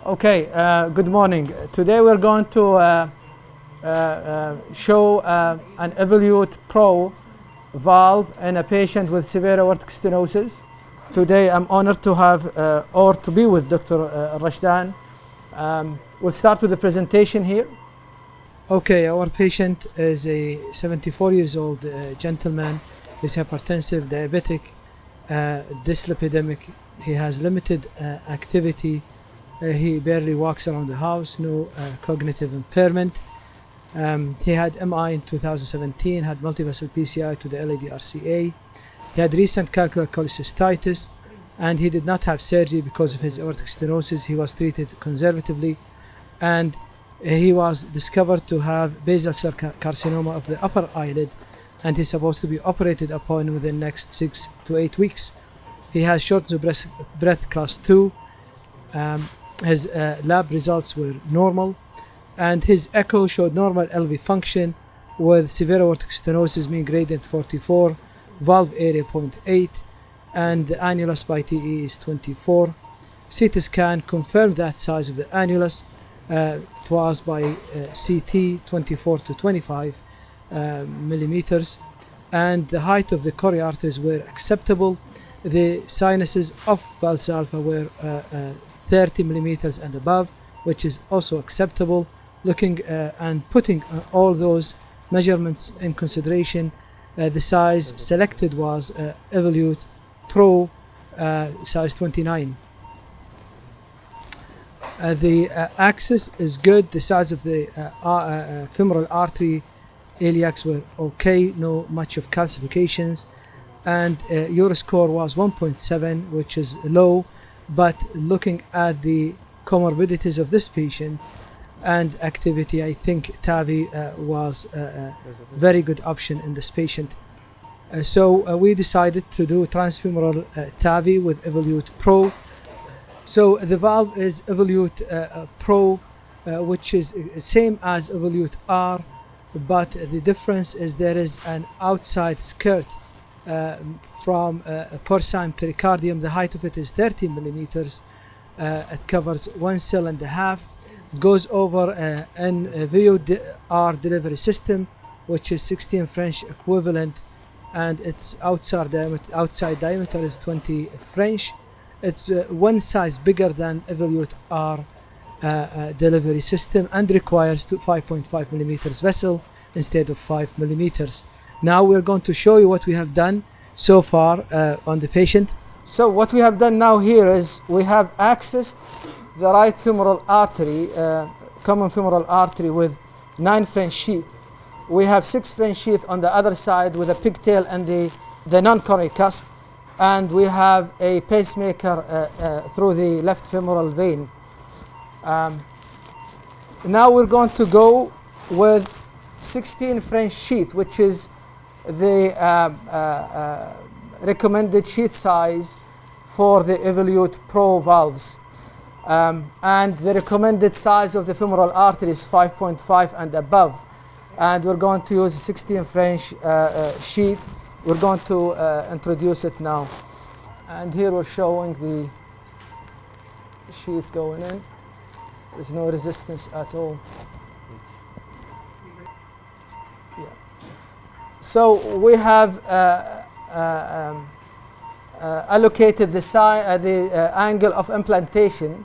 Okay, good morning. Today we're going to show an Evolut Pro valve in a patient with severe aortic stenosis. Today I'm honored to have or to be with Dr. Rashdan. We'll start with the presentation here. Okay, our patient is a 74 years old gentleman. He's hypertensive, diabetic, dyslipidemic. He has limited activity. He barely walks around the house, no cognitive impairment. He had MI in 2017, had multivessel PCI to the LAD-RCA. He had recent calcular cholecystitis, and he did not have surgery because of his aortic stenosis. He was treated conservatively, and he was discovered to have basal cell carcinoma of the upper eyelid, and he's supposed to be operated upon within the next 6 to 8 weeks. He has shortness of breath class 2. His lab results were normal, and his echo showed normal LV function with severe aortic stenosis, mean gradient 44, valve area 0.8, and the annulus by TE is 24. CT scan confirmed that size of the annulus. It was by CT 24 to 25 millimeters, and the height of the coronary arteries were acceptable. The sinuses of Valsalva were 30 millimeters and above, which is also acceptable. Looking and putting all those measurements in consideration, the size selected was Evolut Pro size 29. The axis is good. The size of the femoral artery iliacs were okay, no much of calcifications, and your score was 1.7, which is low. But looking at the comorbidities of this patient and activity, I think TAVI was a very good option in this patient. So we decided to do transfemoral TAVI with Evolut Pro. So the valve is Evolut Pro, which is same as Evolut R, but the difference is there is an outside skirt from porcine pericardium. The height of it is 30 millimeters. It covers 1 cell and a half. It goes over an VOR delivery system, which is 16 French equivalent, and its outside diameter is 20 French. It's one size bigger than Evolut R delivery system, and requires 5.5 millimeters vessel instead of 5 millimeters. Now we're going to show you what we have done so far on the patient. So what we have done now here is we have accessed the right femoral artery, common femoral artery, with 9 French sheath. We have 6 French sheath on the other side with a pigtail and the non-coronary cusp, and we have a pacemaker through the left femoral vein. Now we're going to go with 16 French sheath, which is the recommended sheath size for the Evolut Pro valves, and the recommended size of the femoral artery is 5.5 and above, and we're going to use 16 French sheath. We're going to introduce it now, and here we're showing the sheath going in. There's no resistance at all. So we have allocated the angle of implantation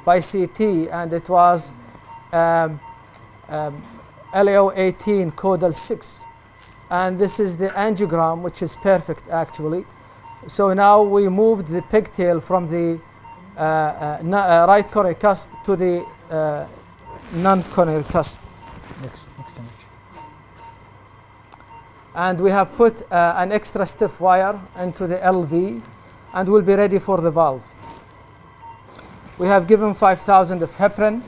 by CT, and it was LAO 18 caudal 6, and this is the angiogram, which is perfect actually. So now we moved the pigtail from the right coronary cusp to the non-coronary cusp. Next image. And we have put an extra stiff wire into the LV, and we'll be ready for the valve. We have given 5,000 of heparin.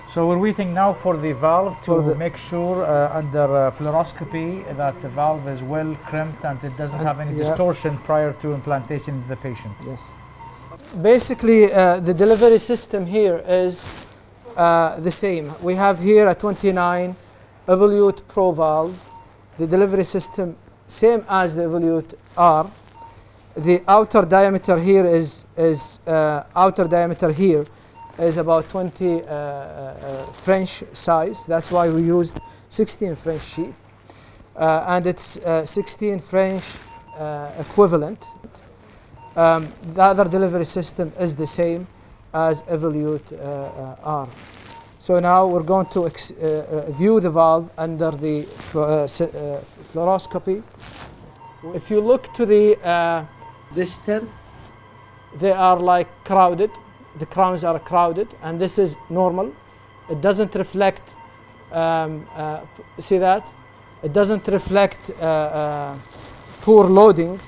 So we're waiting now for the valve to make sure under fluoroscopy that the valve is well crimped and it doesn't have any distortion prior to implantation into the patient. Yes. Basically, the delivery system here is the same. We have here a 29 Evolut Pro valve. The delivery system same as the Evolut R. the outer diameter here is outer diameter here is about 20 French size. That's why we used 16 French sheet, and it's 16 French equivalent. The other delivery system is the same as Evolut R. So now we're going to view the valve under the fluoroscopy. If you look to the distal, they are like crowded. The crowns are crowded, and this is normal. It doesn't reflect, see that? It doesn't reflect poor loading.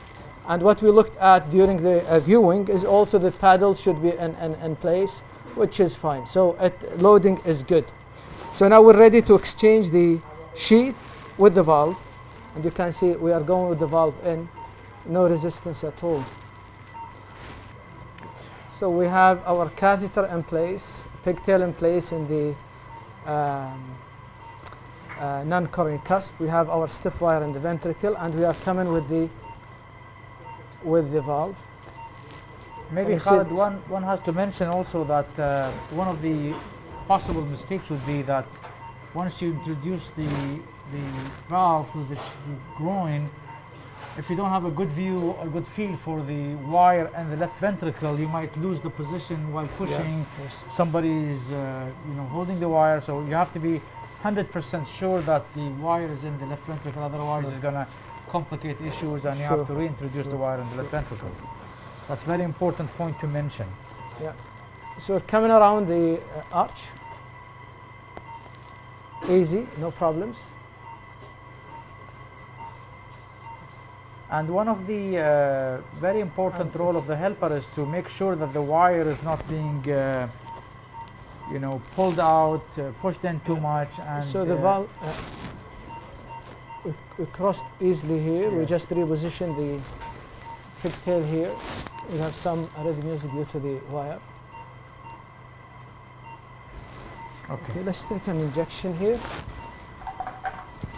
And what we looked at during the viewing is also the paddles should be in place, which is fine. So loading is good. So now we're ready to exchange the sheath with the valve. And you can see we are going with the valve in, no resistance at all. So we have our catheter in place, pigtail in place in the non-coronary cusp. We have our stiff wire in the ventricle, and we are coming with the valve. Maybe Khalid, one has to mention also that one of the possible mistakes would be that once you introduce the valve to the groin, if you don't have a good view, a good feel for the wire and the left ventricle, you might lose the position while pushing. Yeah, yes. Somebody is holding the wire, so you have to be 100% sure that the wire is in the left ventricle, otherwise it's going to complicate issues and you have to reintroduce the wire in the left ventricle. That's a very important point to mention. Yeah. So we're coming around the arch. Easy, no problems. And one of the very important role of the helper is to make sure that the wire is not being pulled out, pushed in too much. And so the valve, we crossed easily here. Yes. We just reposition the pigtail here. We have some arrhythmias due to the wire. Okay, let's take an injection here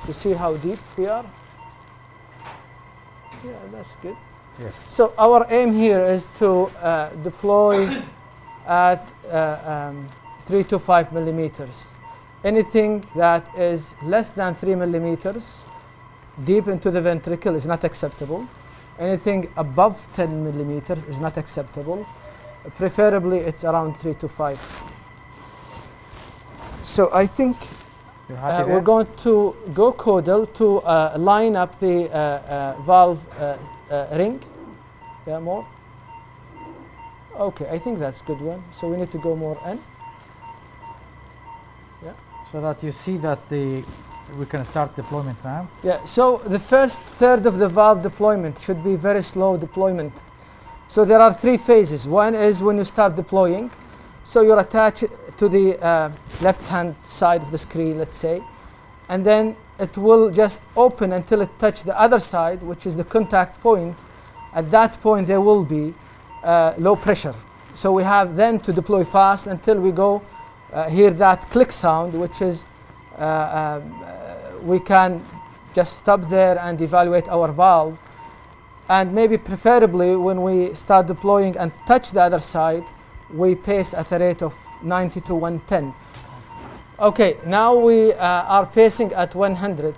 to see how deep we are. Yeah, that's good. Yes. So our aim here is to deploy at 3 to 5 millimeters. Anything that is less than 3 millimeters deep into the ventricle is not acceptable. Anything above 10 millimeters is not acceptable. Preferably, it's around 3 to 5. So I think we're going to go caudal to line up the valve ring. Yeah, more. Okay, I think that's a good one. So we need to go more in. Yeah. So that you see that we can start deployment now. Yeah, so the first third of the valve deployment should be very slow deployment. So there are 3 phases. One is when you start deploying. So you're attached to the left-hand side of the screen, let's say, and then it will just open until it touches the other side, which is the contact point. At that point, there will be low pressure. So we have then to deploy fast until we go hear that click sound, which is we can just stop there and evaluate our valve. And maybe preferably when we start deploying and touch the other side, we pace at a rate of 90 to 110. Okay, now we are pacing at 100,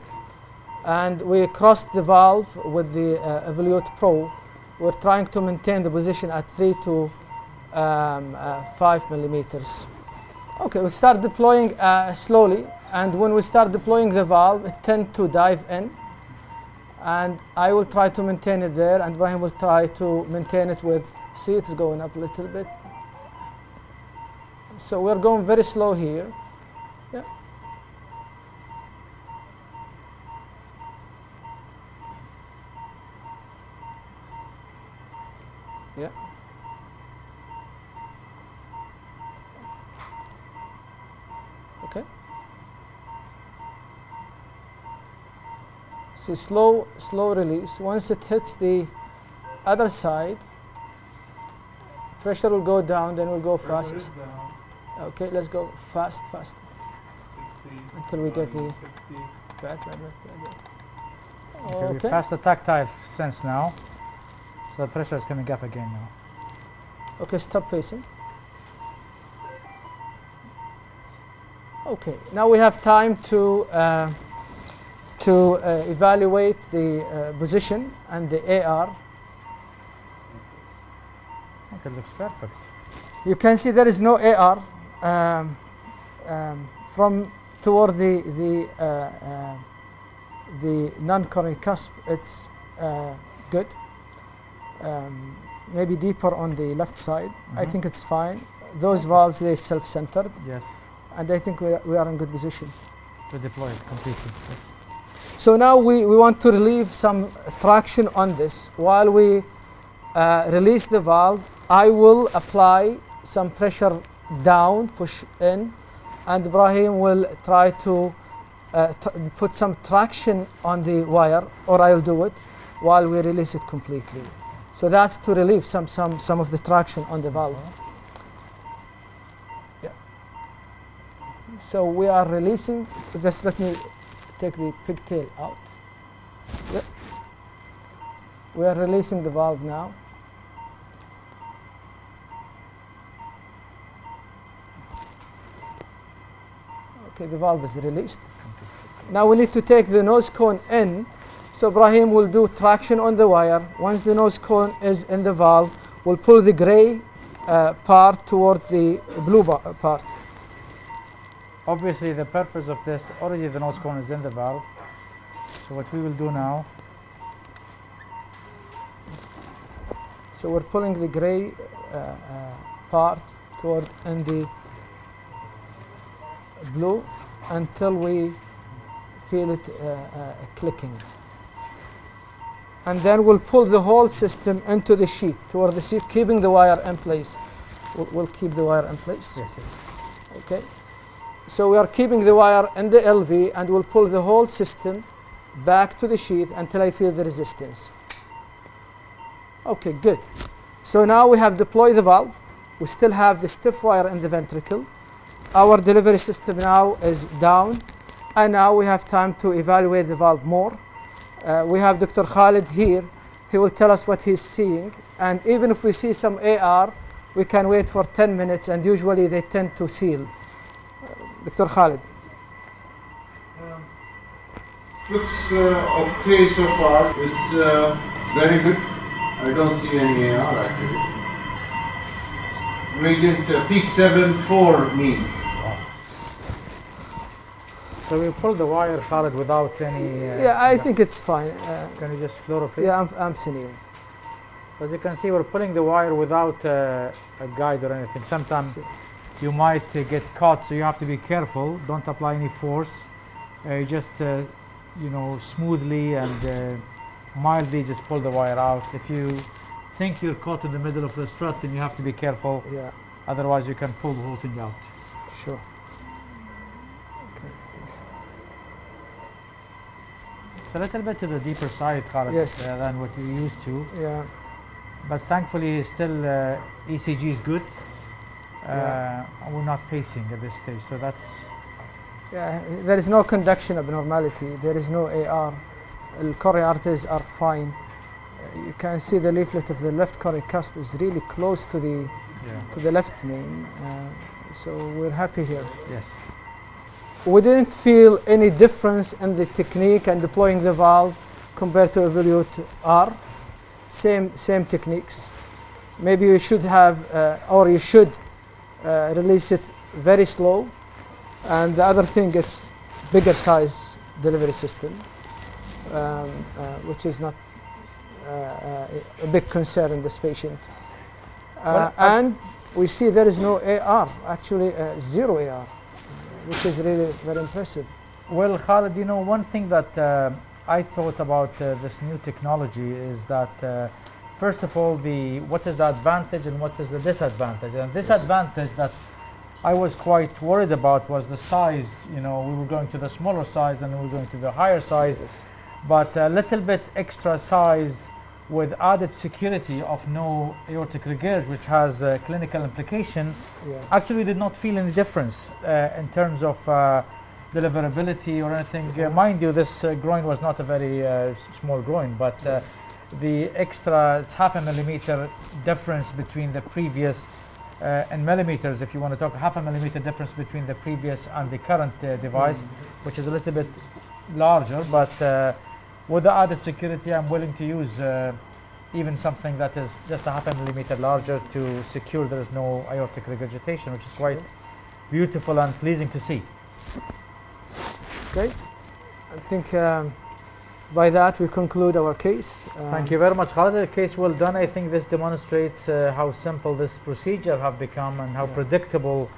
and we crossed the valve with the Evolut Pro. We're trying to maintain the position at 3 to 5 millimeters. Okay, we start deploying slowly, and when we start deploying the valve, it tends to dive in, and I will try to maintain it there, and Ibrahim will try to maintain it with, see, it's going up a little bit. So we're going very slow here. Yeah. Yeah. Okay. See, slow release. Once it hits the other side, pressure will go down, then we'll go fastest. Okay, let's go fast. Until we get the Okay, we passed the tactile sense now. So the pressure is coming up again now. Okay, stop pacing. Okay, now we have time to evaluate the position and the AR. Okay, it looks perfect. You can see there is no AR from toward the non-coronary cusp. It's good. Maybe deeper on the left side. I think it's fine. Those valves, they're self-centered. Yes. And I think we are in good position To deploy it completely. Yes. So now we want to relieve some traction on this. While we release the valve, I will apply some pressure down, push in, and Ibrahim will try to put some traction on the wire, or I'll do it while we release it completely. So that's to relieve some of the traction on the valve. Yeah. So we are releasing. Just let me take the pigtail out. Yep. We are releasing the valve now. Okay, the valve is released. Now we need to take the nose cone in. So Ibrahim will do traction on the wire. Once the nose cone is in the valve, we'll pull the gray part toward the blue part. Obviously, the purpose of this, already the nose cone is in the valve. So what we will do now, so we're pulling the gray part toward in the blue until we feel it clicking. And then we'll pull the whole system into the sheath, toward the sheath, keeping the wire in place. We'll keep the wire in place. yes, yes. Okay. So we are keeping the wire in the LV, and we'll pull the whole system back to the sheath until I feel the resistance. Okay, good. So now we have deployed the valve. We still have the stiff wire in the ventricle. Our delivery system now is down, and now we have time to evaluate the valve more. We have Dr. Khalid here. He will tell us what he's seeing, and even if we see some AR, we can wait for 10 minutes, and usually they tend to seal. Dr. Khalid. Looks okay so far. It's very good. I don't see any AR actually. Gradient peak 7.4 mean. So we pull the wire, Khalid, without any... Yeah, I think it's fine. Can you just fluoro, please? Yeah, I'm seeing you. As you can see, we're pulling the wire without a guide or anything. Sometimes you might get caught, so you have to be careful. Don't apply any force. Just, you know, smoothly and mildly just pull the wire out. If you think you're caught in the middle of the strut, then you have to be careful. Yeah. Otherwise, you can pull the whole thing out. Sure. It's a little bit to the deeper side, Khalid, Yes. than what you're used to. Yeah. But thankfully, still ECG is good. We're not pacing at this stage, so that's... Yeah, there is no conduction abnormality. There is no AR. The coronary arteries are fine. You can see the leaflet of the left coronary cusp is really close to the left main. So we're happy here. Yes. We didn't feel any difference in the technique and deploying the valve compared to Evolut R. Same techniques. Maybe you should have, or you should release it very slow. And the other thing, it's bigger size delivery system, which is not a big concern in this patient. And we see there is no AR, actually zero AR, which is really very impressive. Well, Khalid, you know, one thing that I thought about this new technology is that, first of all, what is the advantage and what is the disadvantage? And disadvantage that I was quite worried about was the size. You know, we were going to the smaller size and we were going to the higher size. Yes. But a little bit extra size with added security of no aortic regurg, which has a clinical implication, actually did not feel any difference in terms of deliverability or anything. Mind you, this groin was not a very small groin, but the extra, it's 0.5 millimeter difference between the previous, in millimeters, if you want to talk, 0.5 millimeter difference between the previous and the current device, which is a little bit larger, but with the added security, I'm willing to use even something that is just 0.5 millimeter larger to secure there is no aortic regurgitation, which is quite beautiful and pleasing to see. Okay, I think by that we conclude our case. Thank you very much, Khalid. The case well done. I think this demonstrates how simple this procedure have become and how predictable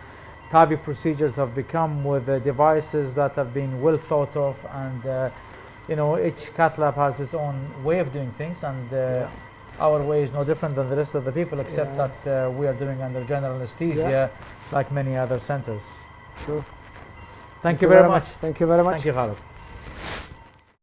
TAVI procedures have become with devices that have been well thought of, and you know, each cath lab has its own way of doing things, and our way is no different than the rest of the people, except that we are doing under general anesthesia like many other centers. Sure. Thank you very much. Thank you very much. Thank you, Khalid.